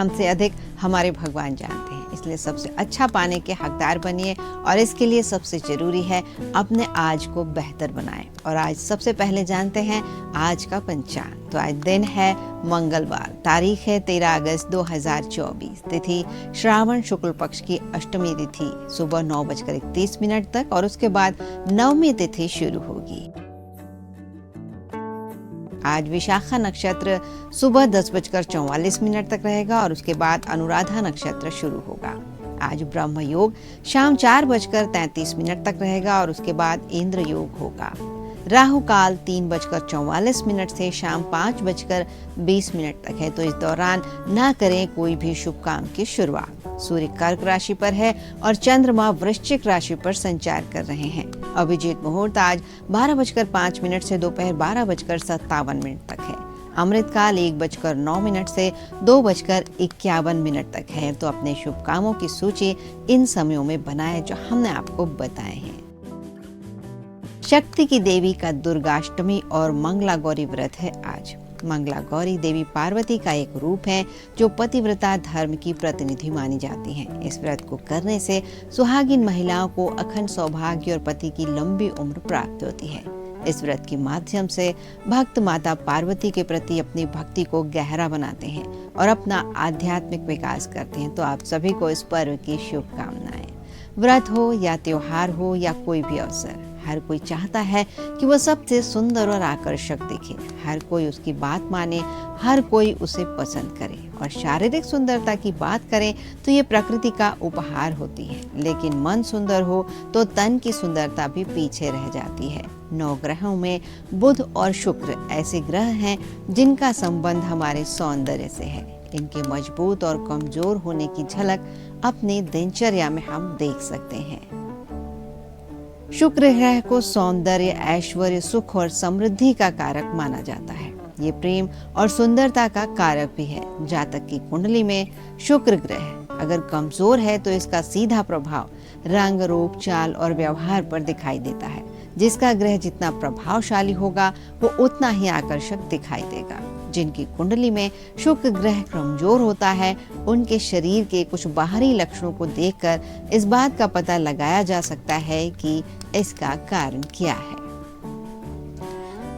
हमसे अधिक हमारे भगवान जानते हैं। इसलिए सबसे अच्छा पाने के हकदार बनिए और इसके लिए सबसे जरूरी है अपने आज को बेहतर बनाएं। और आज सबसे पहले जानते हैं आज का पंचांग। तो आज दिन है मंगलवार, तारीख है 13 अगस्त 2024, तिथि श्रावण शुक्ल पक्ष की अष्टमी तिथि सुबह 9:31 तक और उसके बाद नवमी तिथि शुरू होगी। आज विशाखा नक्षत्र सुबह 10:44 तक रहेगा और उसके बाद अनुराधा नक्षत्र शुरू होगा। आज ब्रह्म योग शाम 4:33 तक रहेगा और उसके बाद इंद्र योग होगा। राहु काल 3:44 से शाम 5:20 तक है, तो इस दौरान ना करें कोई भी शुभ काम की शुरुआत। सूर्य कर्क राशि पर है और चंद्रमा वृश्चिक राशि पर संचार कर रहे हैं। अभिजीत मुहूर्त आज 12:05 से दोपहर 12:57 तक है। अमृत काल 1:09 से 2:51 तक है। तो अपने शुभ कामों की सूची इन समयों में बनाएं जो हमने आपको बताए हैं। शक्ति की देवी का दुर्गाष्टमी और मंगला गौरी व्रत है आज। मंगला गौरी देवी पार्वती का एक रूप है जो पतिव्रता धर्म की प्रतिनिधि मानी जाती हैं। इस व्रत को करने से सुहागिन महिलाओं को अखंड सौभाग्य और पति की लंबी उम्र प्राप्त होती है। इस व्रत के माध्यम से भक्त माता पार्वती के प्रति अपनी भक्ति को गहरा बनाते हैं और अपना आध्यात्मिक विकास करते हैं। तो आप सभी को इस पर्व की शुभकामनाएं। व्रत हो या त्योहार हो या कोई भी अवसर, हर कोई चाहता है कि वह सबसे सुंदर और आकर्षक दिखे, हर कोई उसकी बात माने, हर कोई उसे पसंद करे। और शारीरिक सुंदरता की बात करें तो ये प्रकृति का उपहार होती है, लेकिन मन सुंदर हो तो तन की सुंदरता भी पीछे रह जाती है। 9 ग्रहों में बुध और शुक्र ऐसे ग्रह हैं जिनका संबंध हमारे सौंदर्य से है। इनके मजबूत और कमजोर होने की झलक अपनी दिनचर्या में हम देख सकते हैं। शुक्र ग्रह को सौंदर्य, ऐश्वर्य, सुख और समृद्धि का कारक माना जाता है। ये प्रेम और सुंदरता का कारक भी है। जातक की कुंडली में शुक्र ग्रह अगर कमजोर है तो इसका सीधा प्रभाव रंग, रूप, चाल और व्यवहार पर दिखाई देता है। जिसका ग्रह जितना प्रभावशाली होगा वो उतना ही आकर्षक दिखाई देगा। जिनकी कुंडली में शुक्र ग्रह कमजोर होता है उनके शरीर के कुछ बाहरी लक्षणों को देखकर इस बात का पता लगाया जा सकता है कि इसका कारण क्या है।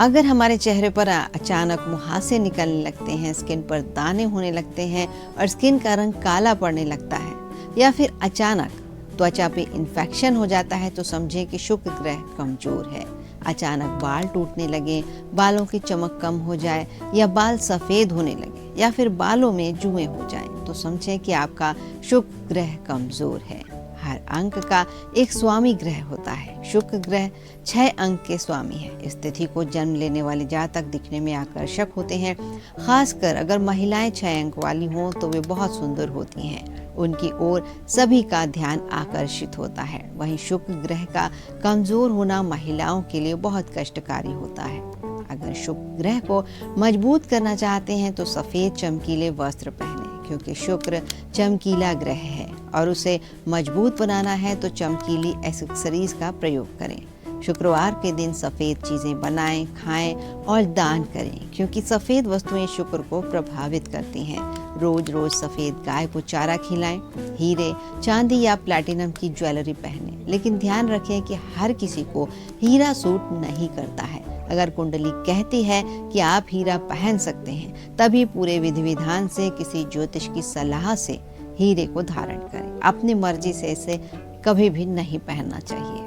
अगर हमारे चेहरे पर अचानक मुहासे निकलने लगते हैं, स्किन पर दाने होने लगते हैं और स्किन का रंग काला पड़ने लगता है, या फिर अचानक त्वचा पे इन्फेक्शन हो जाता है, तो समझें कि शुक्र ग्रह कमजोर है। अचानक बाल टूटने लगे, बालों की चमक कम हो जाए या बाल सफेद होने लगे या फिर बालों में जुएं हो जाएं, तो समझें कि आपका शुक्र ग्रह कमजोर है। हर अंक का एक स्वामी ग्रह होता है। शुक्र ग्रह 6 अंक के स्वामी है। इस तिथि को जन्म लेने वाले जातक दिखने में आकर्षक होते हैं। खासकर अगर महिलाएं 6 अंक वाली हों तो वे बहुत सुंदर होती हैं। उनकी ओर सभी का ध्यान आकर्षित होता है। वहीं शुक्र ग्रह का कमजोर होना महिलाओं के लिए बहुत कष्टकारी होता है। अगर शुक्र ग्रह को मजबूत करना चाहते हैं तो सफेद चमकीले वस्त्र पहने, क्योंकि शुक्र चमकीला ग्रह है और उसे मजबूत बनाना है तो चमकीली एक्सेसरीज का प्रयोग करें। शुक्रवार के दिन सफेद चीजें बनाएं, खाएं और दान करें, क्योंकि सफेद वस्तुएं शुक्र को प्रभावित करती हैं। रोज रोज सफेद गाय को चारा खिलाएं। हीरे, चांदी या प्लैटिनम की ज्वेलरी पहनें, लेकिन ध्यान रखें कि हर किसी को हीरा सूट नहीं करता है। अगर कुंडली कहती है कि आप हीरा पहन सकते हैं, तभी पूरे विधि विधान से किसी ज्योतिष की सलाह से हीरे को धारण करें। अपनी मर्जी से इसे कभी भी नहीं पहनना चाहिए।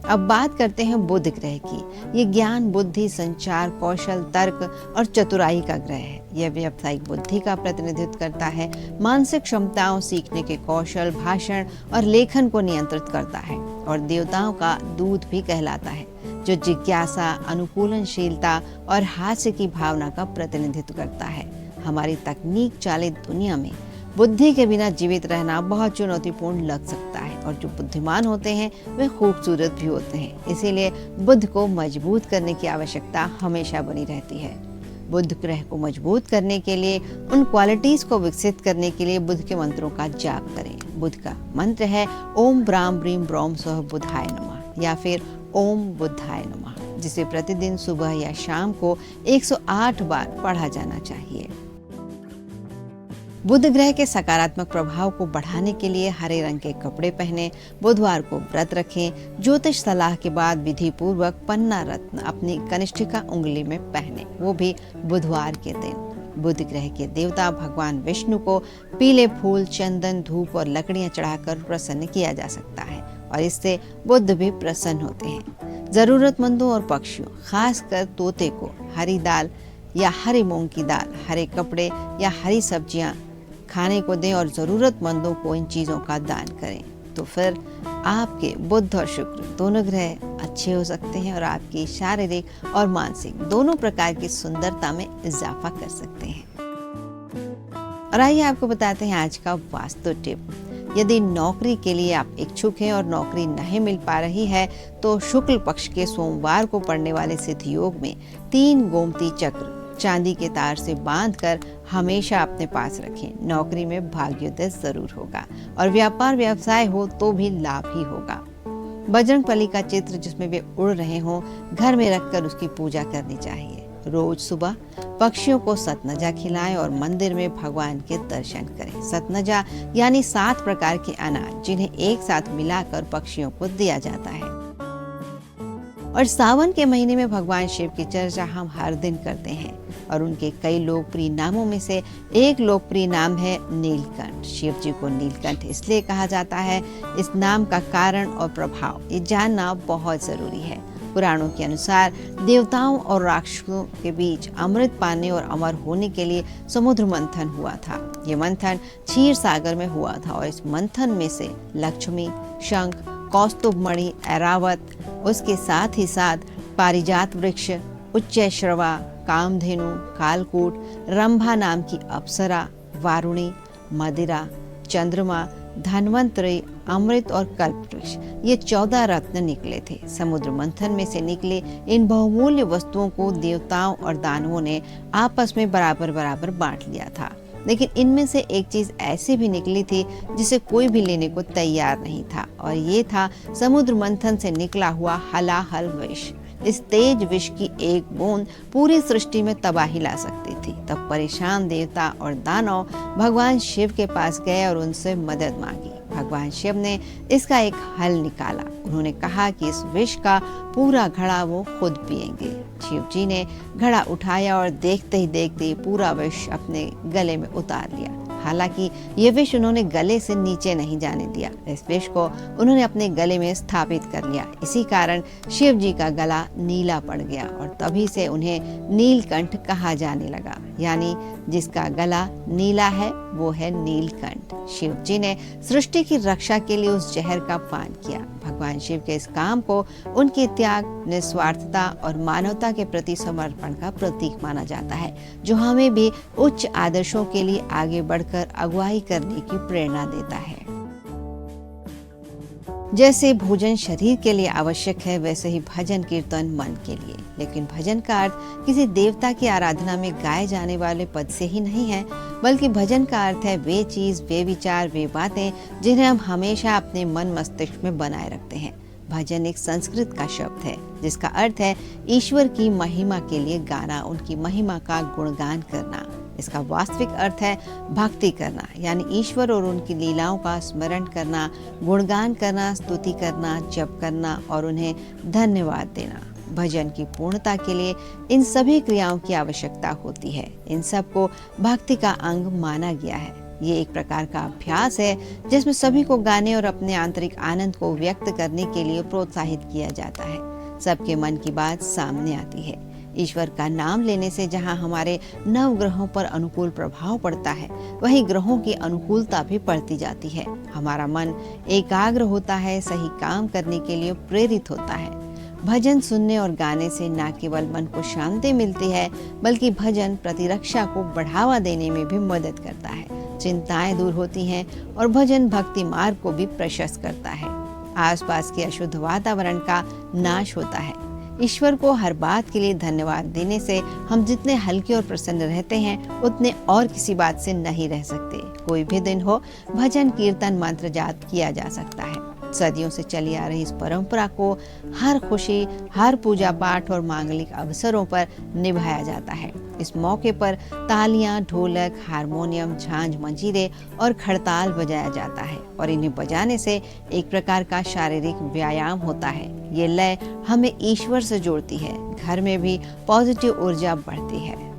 अब बात करते हैं बुध ग्रह की। ये ज्ञान, बुद्धि, संचार, कौशल, तर्क और चतुराई का ग्रह है। यह व्यावसायिक बुद्धि का प्रतिनिधित्व करता है। मानसिक क्षमताओं, सीखने के कौशल, भाषण और लेखन को नियंत्रित करता है और देवताओं का दूत भी कहलाता है, जो जिज्ञासा, अनुकूलनशीलता और हास्य की भावना का प्रतिनिधित्व करता है। हमारी तकनीक चालित दुनिया में बुद्धि के बिना जीवित रहना बहुत चुनौतीपूर्ण लग सकता है, और जो बुद्धिमान होते हैं वे खूबसूरत भी होते हैं। इसीलिए बुध को मजबूत करने की आवश्यकता हमेशा बनी रहती है। बुध ग्रह को मजबूत करने के लिए, उन क्वालिटीज को विकसित करने के लिए बुध के मंत्रों का जाप करें। बुध का मंत्र है ओम ब्राम ब्रीम ब्रौम स्वः बुधाय नमः या फिर ओम बुधाय नमः, जिसे प्रतिदिन सुबह या शाम को 108 बार पढ़ा जाना चाहिए। बुध ग्रह के सकारात्मक प्रभाव को बढ़ाने के लिए हरे रंग के कपड़े पहने, बुधवार को व्रत रखें। ज्योतिष सलाह के बाद विधि पूर्वक पन्ना रत्न अपनी कनिष्ठिका उंगली में पहने, वो भी बुधवार के दिन। बुध ग्रह के देवता भगवान विष्णु को पीले फूल, चंदन, धूप और लकड़ियां चढ़ाकर प्रसन्न किया जा सकता है और इससे बुध भी प्रसन्न होते हैं। जरूरतमंदों और पक्षियों, खासकर तोते को हरी दाल या हरी मूंग की दाल, हरे कपड़े या हरी सब्जियां खाने को दें और जरूरतमंदों को इन चीजों का दान करें। तो फिर आपके बुध और शुक्र दोनों ग्रह अच्छे हो सकते हैं और आपकी शारीरिक और मानसिक दोनों प्रकार की सुंदरता में इजाफा कर सकते हैं। और आइए आपको बताते हैं आज का वास्तु टिप। यदि नौकरी के लिए आप इच्छुक हैं और नौकरी नहीं मिल पा रही है तो शुक्ल पक्ष के सोमवार को पड़ने वाले सिद्ध योग में 3 गोमती चक्र चांदी के तार से बांधकर हमेशा अपने पास रखें। नौकरी में भाग्योदय जरूर होगा और व्यापार व्यवसाय हो तो भी लाभ ही होगा। बजरंगबली का चित्र जिसमें वे उड़ रहे हों घर में रखकर उसकी पूजा करनी चाहिए। रोज सुबह पक्षियों को सतनजा खिलाएं और मंदिर में भगवान के दर्शन करें। सतनजा यानी 7 प्रकार के अनाज जिन्हें एक साथ मिलाकर पक्षियों को दिया जाता है। और सावन के महीने में भगवान शिव की चर्चा हम हर दिन करते हैं और उनके कई लोकप्रिय नामों में से एक लोकप्रिय नाम है नीलकंठ। शिव जी को नीलकंठ इसलिए कहा जाता है, इस नाम का कारण और प्रभाव ये जानना बहुत जरूरी है। पुराणों के अनुसार देवताओं और राक्षसों के बीच अमृत पाने और अमर होने के लिए समुद्र मंथन हुआ था। ये मंथन क्षीर सागर में हुआ था और इस मंथन में से लक्ष्मी, शंख, कौस्तुभमणि, ऐरावत, उसके साथ ही साथ पारिजात वृक्ष, उच्चैश्रवा, कामधेनु, कालकूट, रंभा नाम की अप्सरा, वारुणी, मदिरा, चंद्रमा, धन्वंतरी, अमृत और कल्प वृक्ष, ये 14 रत्न निकले थे। समुद्र मंथन में से निकले इन बहुमूल्य वस्तुओं को देवताओं और दानवों ने आपस में बराबर बराबर बांट लिया था। लेकिन इनमें से एक चीज ऐसी भी निकली थी जिसे कोई भी लेने को तैयार नहीं था और ये था समुद्र मंथन से निकला हुआ हलाहल विष। इस तेज विष की एक बूंद पूरी सृष्टि में तबाही ला सकती थी। तब परेशान देवता और दानव भगवान शिव के पास गए और उनसे मदद मांगी। भगवान शिव ने इसका एक हल निकाला। उन्होंने कहा कि इस विष का पूरा घड़ा वो खुद पिएंगे। शिव जी ने घड़ा उठाया और देखते ही देखते पूरा विष अपने गले में उतार लिया। हालांकि ये विष उन्होंने गले से नीचे नहीं जाने दिया। इस विष को उन्होंने अपने गले में स्थापित कर लिया। इसी कारण शिव जी का गला नीला पड़ गया और तभी से उन्हें नीलकंठ कहा जाने लगा। यानी जिसका गला नीला है वो है नीलकंठ। शिव जी ने सृष्टि की रक्षा के लिए उस जहर का पान किया। भगवान शिव के इस काम को उनके त्याग, निस्वार्थता और मानवता के प्रति समर्पण का प्रतीक माना जाता है, जो हमें भी उच्च आदर्शों के लिए आगे बढ़कर अगुवाई करने की प्रेरणा देता है। जैसे भोजन शरीर के लिए आवश्यक है, वैसे ही भजन कीर्तन मन के लिए। लेकिन भजन का अर्थ किसी देवता की आराधना में गाए जाने वाले पद से ही नहीं है, बल्कि भजन का अर्थ है वे चीज, वे विचार, वे बातें जिन्हें हम हमेशा अपने मन मस्तिष्क में बनाए रखते हैं। भजन एक संस्कृत का शब्द है जिसका अर्थ है ईश्वर की महिमा के लिए गाना, उनकी महिमा का गुणगान करना। इसका वास्तविक अर्थ है भक्ति करना, यानी ईश्वर और उनकी लीलाओं का स्मरण करना, गुणगान करना, स्तुति करना, जप करना और उन्हें धन्यवाद देना। भजन की पूर्णता के लिए इन सभी क्रियाओं की आवश्यकता होती है। इन सब को भक्ति का अंग माना गया है। ये एक प्रकार का अभ्यास है जिसमें सभी को गाने और अपने आंतरिक आनंद को व्यक्त करने के लिए प्रोत्साहित किया जाता है। सबके मन की बात सामने आती है। ईश्वर का नाम लेने से जहाँ हमारे 9 ग्रहों पर अनुकूल प्रभाव पड़ता है, वहीं ग्रहों की अनुकूलता भी बढ़ती जाती है। हमारा मन एकाग्र होता है, सही काम करने के लिए प्रेरित होता है। भजन सुनने और गाने से न केवल मन को शांति मिलती है, बल्कि भजन प्रतिरक्षा को बढ़ावा देने में भी मदद करता है। चिंताएं दूर होती हैं और भजन भक्ति मार्ग को भी प्रशस्त करता है। आसपास के अशुद्ध वातावरण का नाश होता है। ईश्वर को हर बात के लिए धन्यवाद देने से हम जितने हल्के और प्रसन्न रहते हैं, उतने और किसी बात से नहीं रह सकते। कोई भी दिन हो, भजन कीर्तन मंत्र जाप किया जा सकता है। सदियों से चली आ रही इस परंपरा को हर खुशी, हर पूजा पाठ और मांगलिक अवसरों पर निभाया जाता है। इस मौके पर तालियां, ढोलक, हारमोनियम, झांझ, मंजीरे और खड़ताल बजाया जाता है और इन्हें बजाने से एक प्रकार का शारीरिक व्यायाम होता है। ये लय हमें ईश्वर से जोड़ती है, घर में भी पॉजिटिव ऊर्जा बढ़ती है।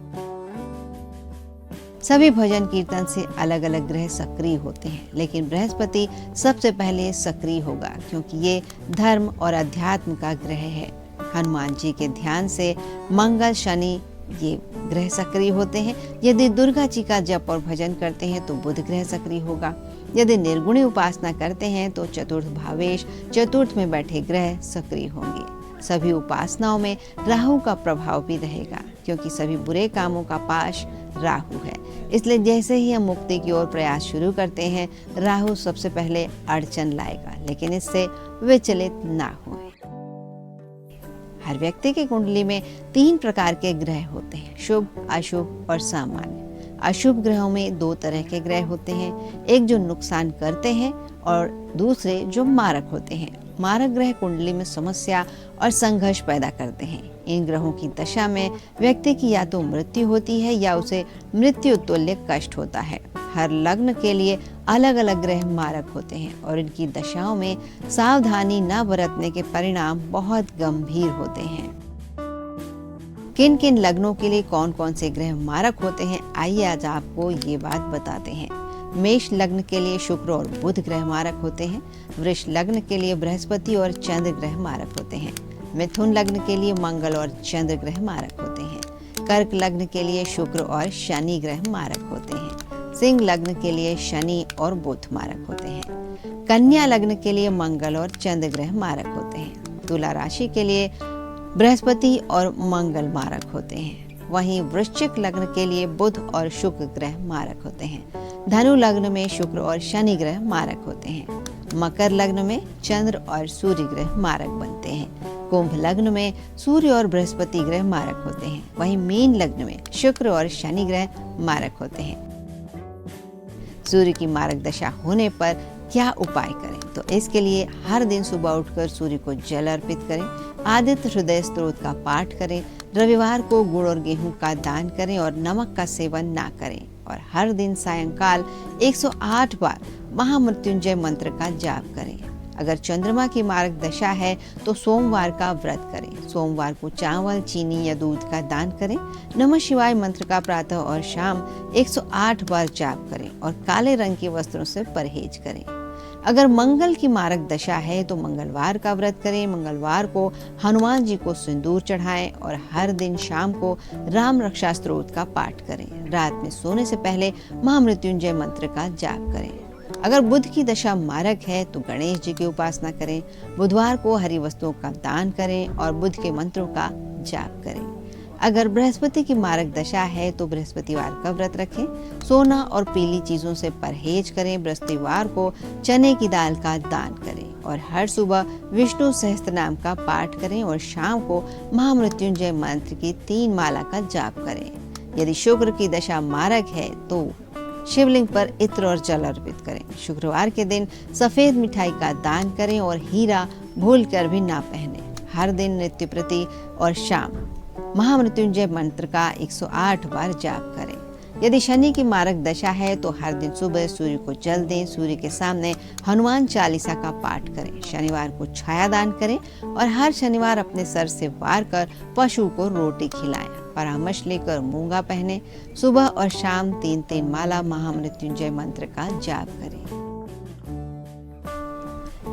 सभी भजन कीर्तन से अलग अलग ग्रह सक्रिय होते हैं, लेकिन बृहस्पति सबसे पहले सक्रिय होगा क्योंकि ये धर्म और अध्यात्म का ग्रह है। हनुमान जी के ध्यान से मंगल, शनि ये ग्रह सक्रिय होते हैं। यदि दुर्गा जी का जप और भजन करते हैं तो बुध ग्रह सक्रिय होगा। यदि निर्गुणी उपासना करते हैं तो चतुर्थ भावेश, चतुर्थ में बैठे ग्रह सक्रिय होंगे। सभी उपासनाओं में राहु का प्रभाव भी रहेगा क्योंकि सभी बुरे कामों का पाश राहु है। इसलिए जैसे ही हम मुक्ति की ओर प्रयास शुरू करते हैं, राहु सबसे पहले अड़चन लाएगा, लेकिन इससे विचलित ना हों। हर व्यक्ति की कुंडली में 3 प्रकार के ग्रह होते हैं, शुभ, अशुभ और सामान्य। अशुभ ग्रहों में 2 तरह के ग्रह होते हैं, एक जो नुकसान करते हैं और दूसरे जो मारक होते हैं। मारक ग्रह कुंडली में समस्या और संघर्ष पैदा करते हैं। इन ग्रहों की दशा में व्यक्ति की या तो मृत्यु होती है या उसे मृत्यु तुल्य कष्ट होता है। हर लग्न के लिए अलग अलग ग्रह मारक होते हैं और इनकी दशाओं में सावधानी न बरतने के परिणाम बहुत गंभीर होते हैं। किन किन लग्नों के लिए कौन कौन से ग्रह मारक होते हैं, आइए आज आपको ये बात बताते हैं। मेष लग्न के लिए शुक्र और बुध ग्रह मारक होते हैं। वृष लग्न के लिए बृहस्पति और चंद्र ग्रह मारक होते हैं। मिथुन लग्न के लिए मंगल और चंद्र ग्रह मारक होते हैं। कर्क लग्न के लिए शुक्र और शनि ग्रह मारक होते हैं। सिंह लग्न के लिए शनि और बुध मारक होते हैं। कन्या लग्न के लिए मंगल और चंद्र ग्रह मारक होते हैं। तुला राशि के लिए बृहस्पति और मंगल मारक होते हैं। वहीं वृश्चिक लग्न के लिए बुध और शुक्र ग्रह मारक होते हैं। धनु लग्न में शुक्र और शनि ग्रह मारक होते हैं। मकर लग्न में चंद्र और सूर्य ग्रह मारक बनते हैं। कुंभ लग्न में सूर्य और बृहस्पति ग्रह मारक होते हैं। वहीं मीन लग्न में शुक्र और शनि ग्रह मारक होते हैं। सूर्य की मारक दशा होने पर क्या उपाय करें? तो इसके लिए हर दिन सुबह उठकर सूर्य को जल अर्पित करें, आदित्य हृदय स्तोत्र का पाठ करें, रविवार को गुड़ और गेहूं का दान करें और नमक का सेवन ना करें और हर दिन सायंकाल 108 बार महामृत्युंजय मंत्र का जाप करें। अगर चंद्रमा की मारक दशा है तो सोमवार का व्रत करें। सोमवार को चावल, चीनी या दूध का दान करें। नमः शिवाय मंत्र का प्रातः और शाम 108 बार जाप करें और काले रंग के वस्त्रों से परहेज करें। अगर मंगल की मारक दशा है तो मंगलवार का व्रत करें। मंगलवार को हनुमान जी को सिंदूर चढ़ाएं और हर दिन शाम को राम रक्षा स्तोत्र का पाठ करें। रात में सोने से पहले महामृत्युंजय मंत्र का जाप करें। अगर बुध की दशा मारक है तो गणेश जी की उपासना करें। बुधवार को हरी वस्तुओं का दान करें और बुध के मंत्रों का जाप करें। अगर बृहस्पति की मारक दशा है तो बृहस्पतिवार का व्रत रखें। सोना और पीली चीजों से परहेज करें। बृहस्पतिवार को चने की दाल का दान करें और हर सुबह विष्णु सहस्त्रनाम का पाठ करें और शाम को महामृत्युंजय मंत्र की 3 माला का जाप करें। यदि शुक्र की दशा मारक है तो शिवलिंग पर इत्र और जल अर्पित करें। शुक्रवार के दिन सफेद मिठाई का दान करें और हीरा भूल कर भी ना पहने। हर दिन नित्य प्रति और शाम महामृत्युंजय मंत्र का 108 बार जाप करें। यदि शनि की मारक दशा है तो हर दिन सुबह सूर्य को जल दें। सूर्य के सामने हनुमान चालीसा का पाठ करें। शनिवार को छाया दान करें और हर शनिवार अपने सर से वार कर पशु को रोटी खिलाएं। परामर्श लेकर मूंगा पहने। सुबह और शाम 3-3 माला महामृत्युंजय मंत्र का जाप करें।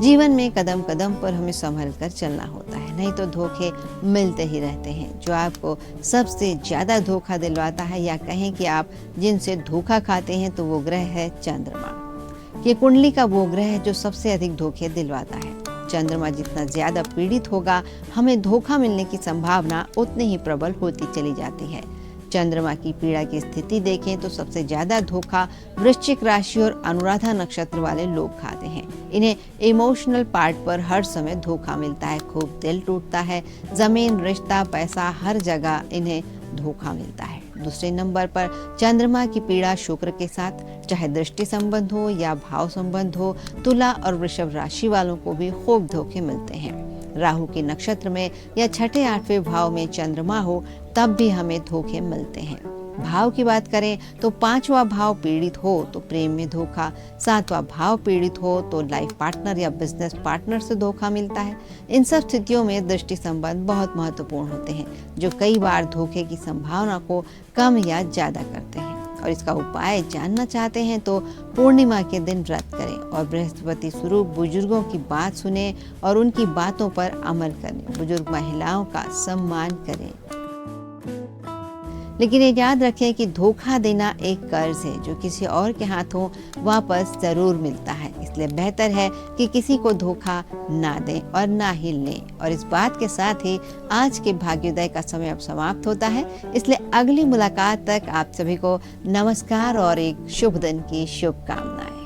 जीवन में कदम कदम पर हमें संभल कर चलना होता है, नहीं तो धोखे मिलते ही रहते हैं। जो आपको सबसे ज्यादा धोखा दिलवाता है या कहें कि आप जिनसे धोखा खाते हैं तो वो ग्रह है चंद्रमा। ये कुंडली का वो ग्रह है जो सबसे अधिक धोखे दिलवाता है। चंद्रमा जितना ज्यादा पीड़ित होगा, हमें धोखा मिलने की संभावना उतनी ही प्रबल होती चली जाती है। चंद्रमा की पीड़ा की स्थिति देखें तो सबसे ज्यादा धोखा वृश्चिक राशि और अनुराधा नक्षत्र वाले लोग खाते हैं। इन्हें इमोशनल पार्ट पर हर समय धोखा मिलता है, खूब दिल टूटता है। जमीन, रिश्ता, पैसा, हर जगह इन्हें धोखा मिलता है। दूसरे नंबर पर चंद्रमा की पीड़ा शुक्र के साथ, चाहे दृष्टि संबंध हो या भाव संबंध हो, तुला और वृषभ राशि वालों को भी खूब धोखे मिलते हैं। राहु के नक्षत्र में या छठे आठवें भाव में चंद्रमा हो तब भी हमें धोखे मिलते हैं। भाव की बात करें तो 5वां भाव पीड़ित हो तो प्रेम में धोखा, 7वां भाव पीड़ित हो तो लाइफ पार्टनर या बिजनेस पार्टनर से धोखा मिलता है। इन सब स्थितियों में दृष्टि संबंध बहुत महत्वपूर्ण होते हैं, जो कई बार धोखे की संभावना को कम या ज्यादा करते हैं। और इसका उपाय जानना चाहते हैं तो पूर्णिमा के दिन व्रत करें और बृहस्पति स्वरूप बुजुर्गों की बात सुने और उनकी बातों पर अमल करें। बुजुर्ग महिलाओं का सम्मान करें। लेकिन ये याद रखें कि धोखा देना एक कर्ज है जो किसी और के हाथों वापस जरूर मिलता है, इसलिए बेहतर है कि किसी को धोखा ना दें और ना ही लें। और इस बात के साथ ही आज के भाग्योदय का समय अब समाप्त होता है, इसलिए अगली मुलाकात तक आप सभी को नमस्कार और एक शुभ दिन की शुभकामनाएं।